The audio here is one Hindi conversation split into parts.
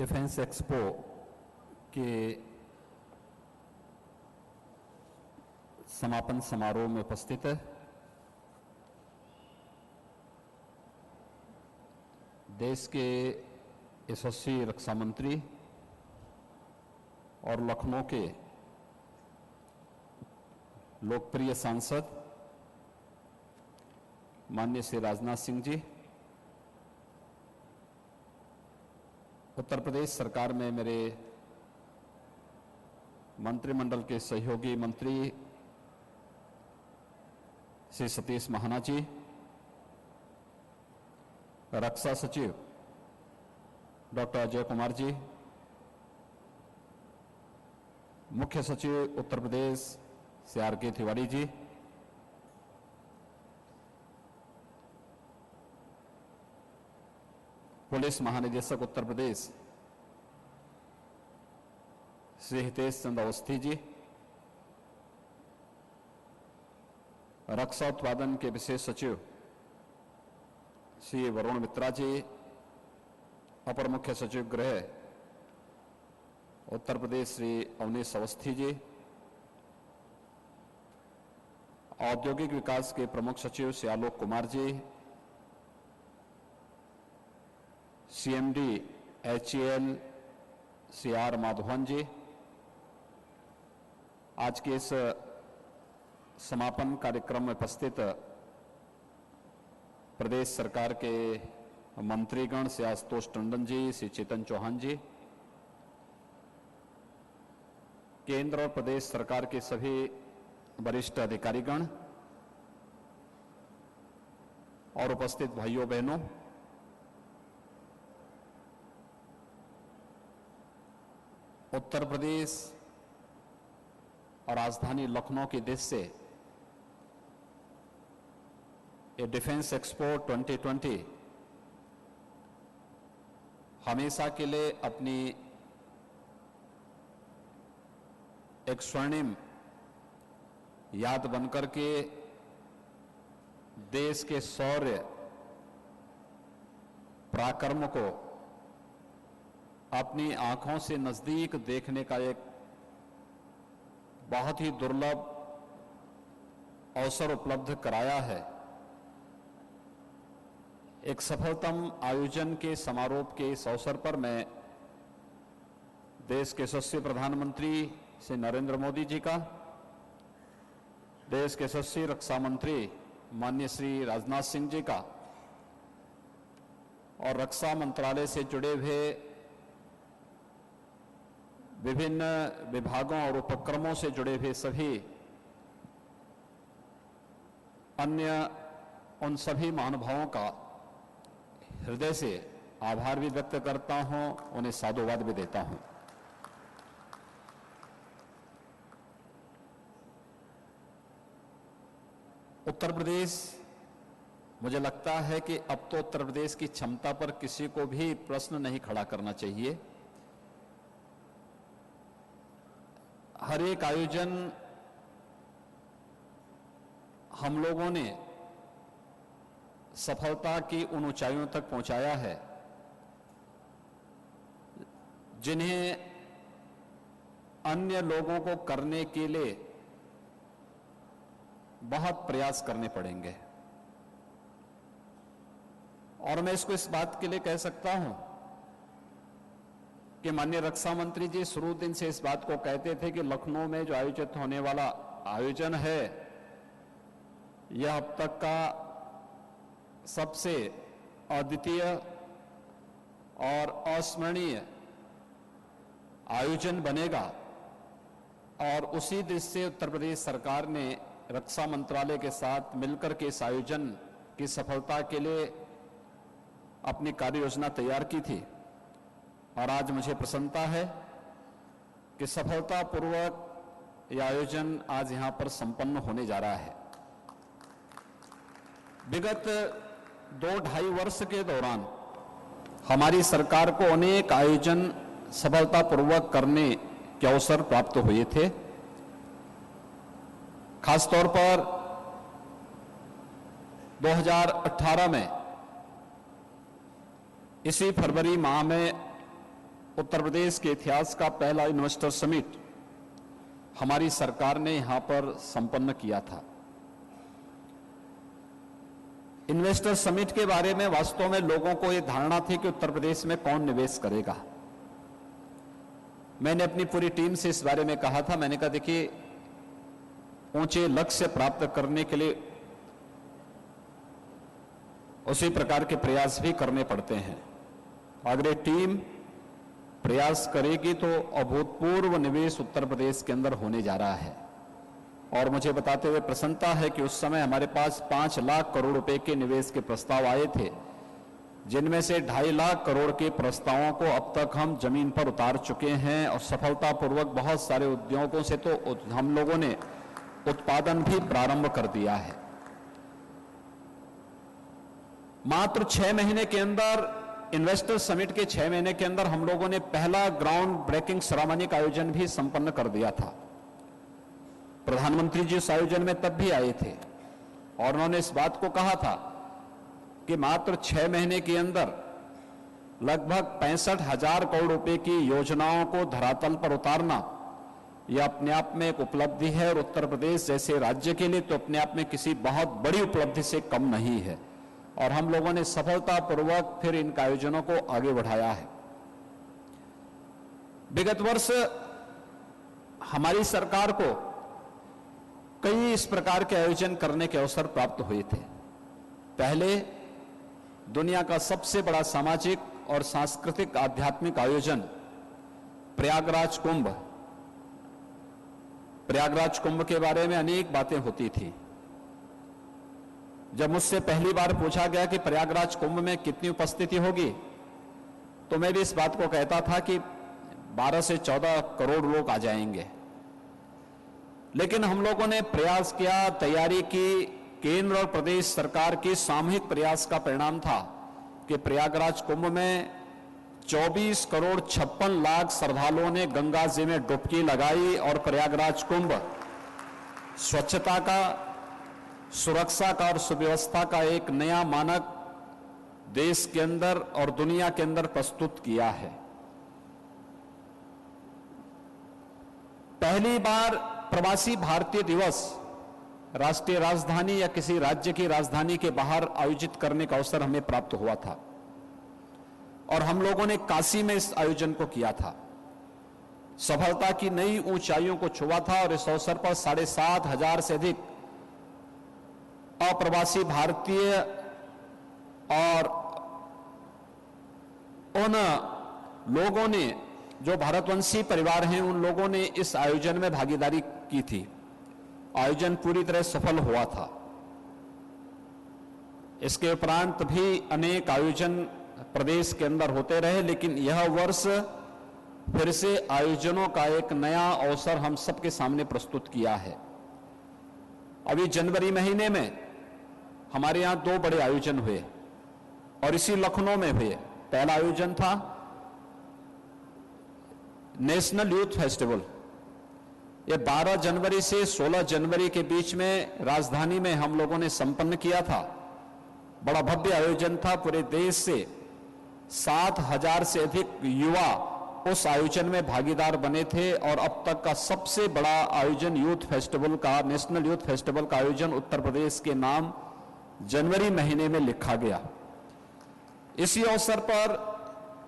डिफेंस एक्सपो के समापन समारोह में उपस्थित है। देश के यशस्वी रक्षा मंत्री और लखनऊ के लोकप्रिय सांसद माननीय श्री राजनाथ सिंह जी, उत्तर प्रदेश सरकार में मेरे मंत्रिमंडल के सहयोगी मंत्री श्री सतीश महाना जी, रक्षा सचिव डॉक्टर अजय कुमार जी, मुख्य सचिव उत्तर प्रदेश श्री आर.के. तिवारी जी, पुलिस महानिदेशक उत्तर प्रदेश श्री हितेश चंद्र अवस्थी जी, रक्षा उत्पादन के विशेष सचिव श्री वरुण मित्रा जी, अपर मुख्य सचिव गृह उत्तर प्रदेश श्री अवनीश अवस्थी जी, औद्योगिक विकास के प्रमुख सचिव Shri Alok Kumar ji, CMD HAL Shri R Madhavan ji, आज के इस समापन कार्यक्रम में उपस्थित प्रदेश सरकार के मंत्रीगण श्री आशुतोष टंडन जी, श्री चेतन चौहान जी, केंद्र और प्रदेश सरकार के सभी वरिष्ठ अधिकारीगण और उपस्थित भाइयों बहनों, उत्तर प्रदेश और राजधानी लखनऊ के देश से ये डिफेंस एक्सपो 2020 हमेशा के लिए अपनी एक स्वर्णिम याद बनकर के देश के शौर्य पराक्रम को अपनी आंखों से नजदीक देखने का एक बहुत ही दुर्लभ अवसर उपलब्ध कराया है। एक सफलतम आयोजन के समारोह के इस अवसर पर मैं देश के यशस्वी प्रधानमंत्री श्री नरेंद्र मोदी जी का, देश के यशस्वी रक्षा मंत्री माननीय श्री राजनाथ सिंह जी का और रक्षा मंत्रालय से जुड़े हुए विभिन्न विभागों और उपक्रमों से जुड़े हुए सभी अन्य उन सभी महानुभावों का हृदय से आभार भी व्यक्त करता हूं, उन्हें साधुवाद भी देता हूं। उत्तर प्रदेश, मुझे लगता है कि अब तो उत्तर प्रदेश की क्षमता पर किसी को भी प्रश्न नहीं खड़ा करना चाहिए। हर एक आयोजन हम लोगों ने सफलता की उन ऊंचाइयों तक पहुंचाया है जिन्हें अन्य लोगों को करने के लिए बहुत प्रयास करने पड़ेंगे। और मैं इसको इस बात के लिए कह सकता हूं कि माननीय रक्षा मंत्री जी शुरू दिन से इस बात को कहते थे कि लखनऊ में जो आयोजित होने वाला आयोजन है यह अब तक का सबसे अद्वितीय और अस्मरणीय आयोजन बनेगा। और उसी दृष्टि से उत्तर प्रदेश सरकार ने रक्षा मंत्रालय के साथ मिलकर के इस आयोजन की सफलता के लिए अपनी कार्य योजना तैयार की थी। और आज मुझे प्रसन्नता है कि सफलतापूर्वक यह आयोजन आज यहां पर संपन्न होने जा रहा है। विगत 2-2.5 वर्ष के दौरान हमारी सरकार को अनेक आयोजन सफलतापूर्वक करने के अवसर प्राप्त हुए थे। खासतौर पर 2018 में इसी फरवरी माह में उत्तर प्रदेश के इतिहास का पहला इन्वेस्टर समिट हमारी सरकार ने यहां पर संपन्न किया था। इन्वेस्टर समिट के बारे में वास्तव में लोगों को यह धारणा थी कि उत्तर प्रदेश में कौन निवेश करेगा। मैंने अपनी पूरी टीम से इस बारे में कहा था। मैंने कहा, देखिए, ऊंचे लक्ष्य प्राप्त करने के लिए उसी प्रकार के प्रयास भी करने पड़ते हैं। अगर ये टीम प्रयास करेगी तो अभूतपूर्व निवेश उत्तर प्रदेश के अंदर होने जा रहा है। और मुझे बताते हुए प्रसन्नता है कि उस समय हमारे पास 5 लाख करोड़ रुपए के निवेश के प्रस्ताव आए थे, जिनमें से 2.5 लाख करोड़ के प्रस्तावों को अब तक हम जमीन पर उतार चुके हैं और सफलतापूर्वक बहुत सारे उद्योगों से तो हम लोगों ने उत्पादन भी प्रारंभ कर दिया है। मात्र 6 महीने के अंदर, इन्वेस्टर समिट के 6 महीने के अंदर हम लोगों ने पहला ग्राउंड ब्रेकिंग सेरेमनी का आयोजन भी संपन्न कर दिया था। प्रधानमंत्री जी इस आयोजन में तब भी आए थे और उन्होंने इस बात को कहा था कि मात्र 6 महीने के अंदर लगभग 65,000 करोड़ रुपए की योजनाओं को धरातल पर उतारना यह अपने आप में एक उपलब्धि है और उत्तर प्रदेश जैसे राज्य के लिए तो अपने आप में किसी बहुत बड़ी उपलब्धि से कम नहीं है। और हम लोगों ने सफलतापूर्वक फिर इन आयोजनों को आगे बढ़ाया है। विगत वर्ष हमारी सरकार को कई इस प्रकार के आयोजन करने के अवसर प्राप्त हुए थे। पहले दुनिया का सबसे बड़ा सामाजिक और सांस्कृतिक आध्यात्मिक आयोजन प्रयागराज कुंभ के बारे में अनेक बातें होती थी। जब मुझसे पहली बार पूछा गया कि प्रयागराज कुंभ में कितनी उपस्थिति होगी, तो मैं भी इस बात को कहता था कि 12 से 14 करोड़ लोग आ जाएंगे। लेकिन हम लोगों ने प्रयास किया, तैयारी की। केंद्र और प्रदेश सरकार के सामूहिक प्रयास का परिणाम था कि प्रयागराज कुंभ में 24 करोड़ 56 लाख श्रद्धालुओं ने गंगा जी में डुबकी लगाई और प्रयागराज कुंभ स्वच्छता का, सुरक्षा का और सुव्यवस्था का एक नया मानक देश के अंदर और दुनिया के अंदर प्रस्तुत किया है। पहली बार प्रवासी भारतीय दिवस राष्ट्रीय राजधानी या किसी राज्य की राजधानी के बाहर आयोजित करने का अवसर हमें प्राप्त हुआ था और हम लोगों ने काशी में इस आयोजन को किया था। सफलता की नई ऊंचाइयों को छुआ था और इस अवसर पर 7,500 से अधिक अप्रवासी भारतीय और उन लोगों ने जो भारतवंशी परिवार हैं, उन लोगों ने इस आयोजन में भागीदारी की थी। आयोजन पूरी तरह सफल हुआ था। इसके उपरांत भी अनेक आयोजन प्रदेश के अंदर होते रहे, लेकिन यह वर्ष फिर से आयोजनों का एक नया अवसर हम सबके सामने प्रस्तुत किया है। अभी जनवरी महीने में हमारे यहां 2 बड़े आयोजन हुए और इसी लखनऊ में हुए। पहला आयोजन था नेशनल यूथ फेस्टिवल। यह 12 जनवरी से 16 जनवरी के बीच में राजधानी में हम लोगों ने संपन्न किया था। बड़ा भव्य आयोजन था। पूरे देश से 7,000 से अधिक युवा उस आयोजन में भागीदार बने थे और अब तक का सबसे बड़ा आयोजन यूथ फेस्टिवल का, नेशनल यूथ फेस्टिवल का आयोजन उत्तर प्रदेश के नाम जनवरी महीने में लिखा गया। इसी अवसर पर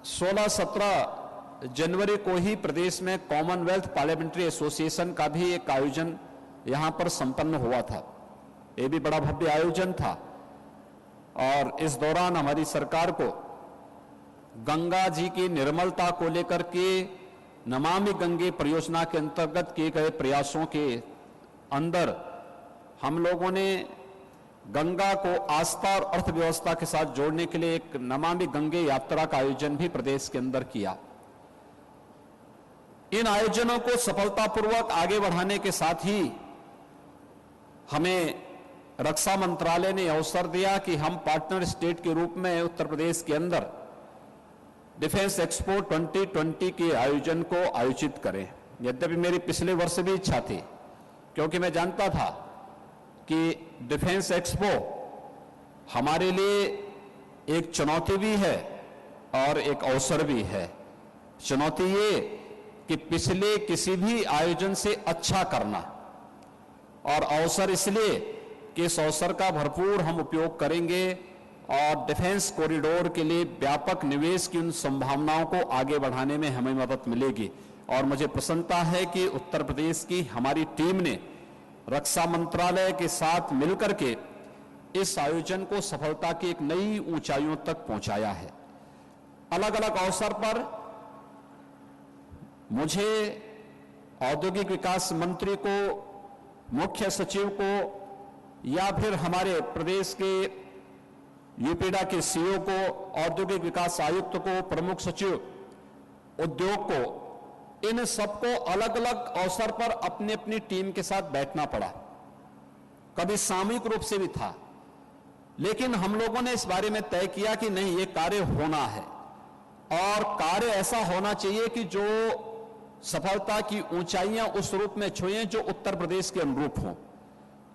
16-17 जनवरी को ही प्रदेश में कॉमनवेल्थ पार्लियामेंट्री एसोसिएशन का भी एक आयोजन यहां पर संपन्न हुआ था। यह भी बड़ा भव्य आयोजन था और इस दौरान हमारी सरकार को गंगा जी की निर्मलता को लेकर के नमामि गंगे परियोजना के अंतर्गत किए गए प्रयासों के अंदर हम लोगों ने गंगा को आस्था और अर्थव्यवस्था के साथ जोड़ने के लिए एक नमामि गंगे यात्रा का आयोजन भी प्रदेश के अंदर किया। इन आयोजनों को सफलतापूर्वक आगे बढ़ाने के साथ ही हमें रक्षा मंत्रालय ने अवसर दिया कि हम पार्टनर स्टेट के रूप में उत्तर प्रदेश के अंदर डिफेंस एक्सपो 2020 के आयोजन को आयोजित करें। यद्यपि मेरी पिछले वर्ष भी इच्छा थी, क्योंकि मैं जानता था कि डिफेंस एक्सपो हमारे लिए एक चुनौती भी है और एक अवसर भी है। चुनौती ये कि पिछले किसी भी आयोजन से अच्छा करना, और अवसर इसलिए कि इस अवसर का भरपूर हम उपयोग करेंगे और डिफेंस कॉरिडोर के लिए व्यापक निवेश की उन संभावनाओं को आगे बढ़ाने में हमें मदद मिलेगी। और मुझे प्रसन्नता है कि उत्तर प्रदेश की हमारी टीम ने रक्षा मंत्रालय के साथ मिलकर के इस आयोजन को सफलता की एक नई ऊंचाइयों तक पहुंचाया है। अलग अलग अवसर पर मुझे औद्योगिक विकास मंत्री को, मुख्य सचिव को, या फिर हमारे प्रदेश के यूपीडा के सीईओ को, औद्योगिक विकास आयुक्त को, प्रमुख सचिव उद्योग को, इन सबको अलग अलग अवसर पर अपनी अपनी टीम के साथ बैठना पड़ा। कभी सामूहिक रूप से भी था, लेकिन हम लोगों ने इस बारे में तय किया कि नहीं, ये कार्य होना है और कार्य ऐसा होना चाहिए कि जो सफलता की ऊंचाइयां उस रूप में छुएं जो उत्तर प्रदेश के अनुरूप हो।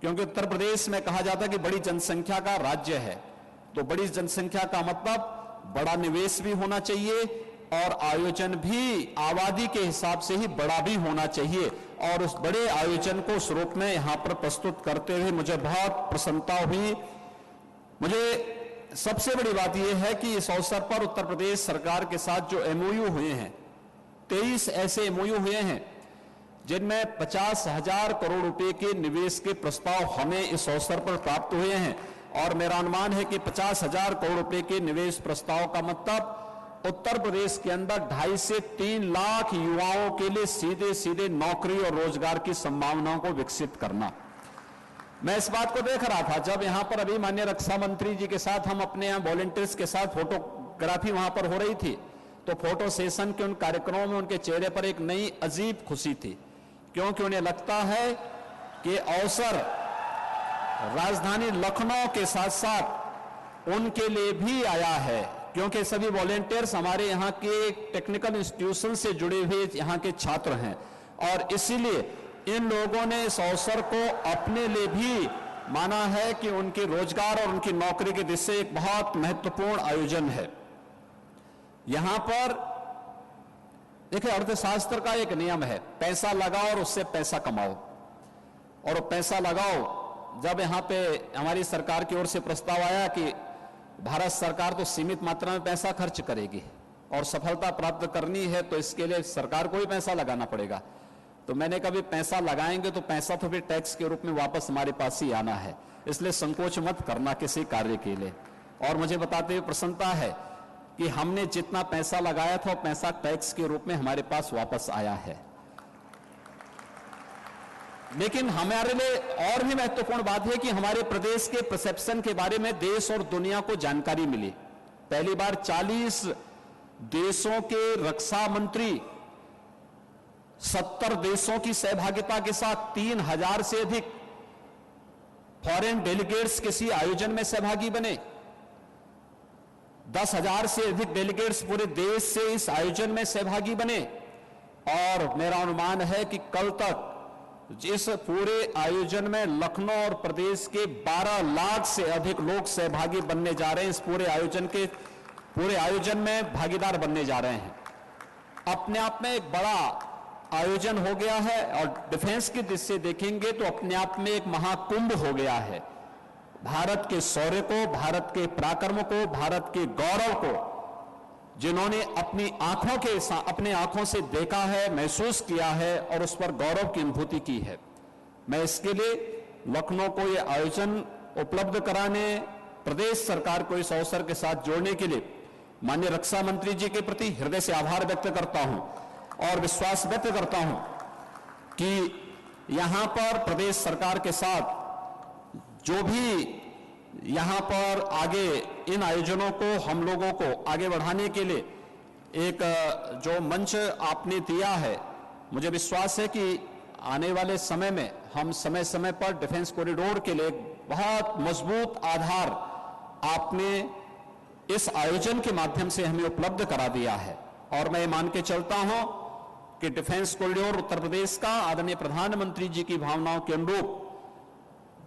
क्योंकि उत्तर प्रदेश में कहा जाता है कि बड़ी जनसंख्या का राज्य है, तो बड़ी जनसंख्या का मतलब बड़ा निवेश भी होना चाहिए और आयोजन भी आबादी के हिसाब से ही बड़ा भी होना चाहिए। और उस बड़े आयोजन को उस रूप में यहां पर प्रस्तुत करते हुए मुझे बहुत प्रसन्नता हुई। मुझे सबसे बड़ी बात यह है कि इस अवसर पर उत्तर प्रदेश सरकार के साथ जो एमओयू हुए हैं, 23 ऐसे एमओयू हुए हैं जिनमें 50,000 करोड़ रुपए के निवेश के प्रस्ताव हमें इस अवसर पर प्राप्त हुए हैं। और मेरा अनुमान है कि 50,000 करोड़ रुपए के निवेश प्रस्ताव का मतलब उत्तर प्रदेश के अंदर 2.5 से 3 लाख युवाओं के लिए सीधे सीधे नौकरी और रोजगार की संभावनाओं को विकसित करना। मैं इस बात को देख रहा था जब यहां पर अभी माननीय रक्षा मंत्री जी के साथ हम अपने यहां वॉलंटियर्स के साथ फोटोग्राफी वहां पर हो रही थी, तो फोटो सेशन के उन कार्यक्रमों में उनके चेहरे पर एक नई अजीब खुशी थी, क्योंकि उन्हें लगता है कि अवसर राजधानी लखनऊ के साथ साथ उनके लिए भी आया है, क्योंकि सभी वॉलंटियर्स हमारे यहाँ के टेक्निकल इंस्टीट्यूशन से जुड़े हुए यहाँ के छात्र हैं। और इसीलिए इन लोगों ने इस अवसर को अपने लिए भी माना है कि उनके रोजगार और उनकी नौकरी के दिशा से एक बहुत महत्वपूर्ण आयोजन है। यहां पर देखिए, अर्थशास्त्र का एक नियम है, पैसा लगाओ और उससे पैसा कमाओ। और वो पैसा लगाओ, जब यहां पे हमारी सरकार की ओर से प्रस्ताव आया कि भारत सरकार तो सीमित मात्रा में पैसा खर्च करेगी और सफलता प्राप्त करनी है तो इसके लिए सरकार को ही पैसा लगाना पड़ेगा, तो मैंने कभी पैसा लगाएंगे तो पैसा तो फिर टैक्स के रूप में वापस हमारे पास ही आना है, इसलिए संकोच मत करना किसी कार्य के लिए। और मुझे बताते हुए प्रसन्नता है कि हमने जितना पैसा लगाया था वो पैसा टैक्स के रूप में हमारे पास वापस आया है। लेकिन हमारे लिए और भी महत्वपूर्ण बात है कि हमारे प्रदेश के परसेप्शन के बारे में देश और दुनिया को जानकारी मिली। पहली बार 40 देशों के रक्षा मंत्री 70 देशों की सहभागिता के साथ 3,000 से अधिक फॉरेन डेलीगेट्स किसी आयोजन में सहभागी बने। 10,000 से अधिक डेलीगेट्स पूरे देश से इस आयोजन में सहभागी बने। और मेरा अनुमान है कि कल तक इस पूरे आयोजन में लखनऊ और प्रदेश के 12 लाख से अधिक लोग सहभागी बनने जा रहे हैं। इस पूरे आयोजन में भागीदार बनने जा रहे हैं। अपने आप में एक बड़ा आयोजन हो गया है और डिफेंस की दृष्टि से देखेंगे तो अपने आप में एक महाकुंभ हो गया है। भारत के शौर्य को, भारत के पराक्रम को, भारत के गौरव को जिन्होंने अपनी आंखों से देखा है, महसूस किया है और उस पर गौरव की अनुभूति की है। मैं इसके लिए लखनऊ को यह आयोजन उपलब्ध कराने, प्रदेश सरकार को इस अवसर के साथ जोड़ने के लिए माननीय रक्षा मंत्री जी के प्रति हृदय से आभार व्यक्त करता हूं और विश्वास व्यक्त करता हूं कि यहां पर प्रदेश सरकार के साथ जो भी यहां पर आगे इन आयोजनों को हम लोगों को आगे बढ़ाने के लिए एक जो मंच आपने दिया है, मुझे विश्वास है कि आने वाले समय में हम समय समय पर डिफेंस कॉरिडोर के लिए एक बहुत मजबूत आधार आपने इस आयोजन के माध्यम से हमें उपलब्ध करा दिया है। और मैं मान के चलता हूं कि डिफेंस कॉरिडोर उत्तर प्रदेश का आदरणीय प्रधानमंत्री जी की भावनाओं के अनुरूप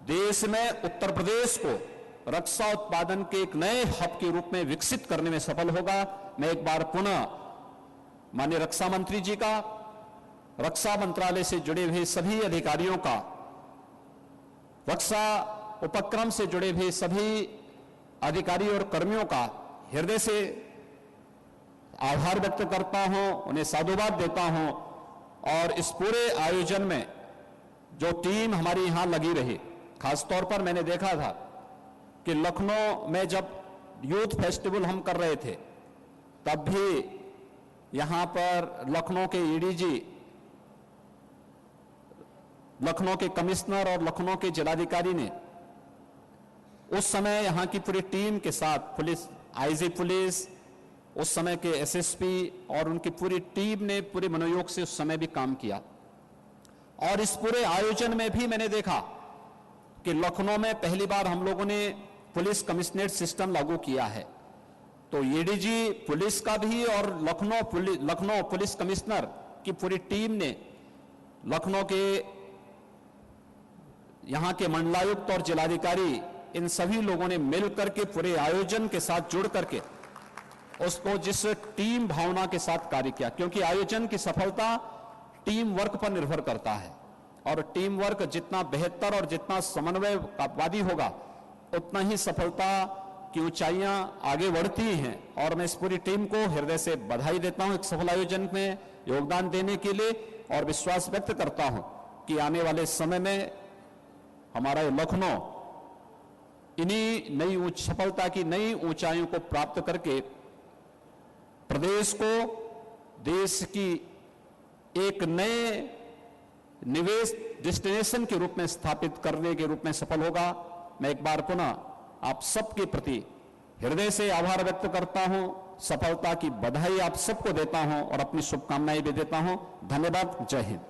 देश में उत्तर प्रदेश को रक्षा उत्पादन के एक नए हब के रूप में विकसित करने में सफल होगा। मैं एक बार पुनः माननीय रक्षा मंत्री जी का, रक्षा मंत्रालय से जुड़े हुए सभी अधिकारियों का, रक्षा उपक्रम से जुड़े हुए सभी अधिकारी और कर्मियों का हृदय से आभार व्यक्त करता हूं, उन्हें साधुवाद देता हूं। और इस पूरे आयोजन में जो टीम हमारी यहां लगी रही, खासतौर पर मैंने देखा था कि लखनऊ में जब यूथ फेस्टिवल हम कर रहे थे तब भी यहां पर लखनऊ के एडीजी, लखनऊ के कमिश्नर और लखनऊ के जिलाधिकारी ने उस समय यहां की पूरी टीम के साथ, पुलिस, आईजी पुलिस, उस समय के एसएसपी और उनकी पूरी टीम ने पूरे मनोयोग से उस समय भी काम किया। और इस पूरे आयोजन में भी मैंने देखा कि लखनऊ में पहली बार हम लोगों ने पुलिस कमिश्नरेट सिस्टम लागू किया है। तो एडीजी पुलिस का भी और लखनऊ पुलिस कमिश्नर की पूरी टीम ने लखनऊ के यहां के मंडलायुक्त और जिलाधिकारी, इन सभी लोगों ने मिलकर के पूरे आयोजन के साथ जुड़ करके उसको जिस टीम भावना के साथ कार्य किया, क्योंकि आयोजन की सफलता टीम वर्क पर निर्भर करता है और टीम वर्क जितना बेहतर और जितना समन्वयवादी होगा उतना ही सफलता की ऊंचाइयां आगे बढ़ती हैं। और मैं इस पूरी टीम को हृदय से बधाई देता हूं एक सफल आयोजन में योगदान देने के लिए, और विश्वास व्यक्त करता हूं कि आने वाले समय में हमारा लखनऊ इन्हीं नई सफलता की नई ऊंचाइयों को प्राप्त करके प्रदेश को देश की एक नए निवेश डेस्टिनेशन के रूप में स्थापित करने के रूप में सफल होगा। मैं एक बार पुनः आप सबके प्रति हृदय से आभार व्यक्त करता हूं, सफलता की बधाई आप सबको देता हूं और अपनी शुभकामनाएं भी देता हूं। धन्यवाद। जय हिंद।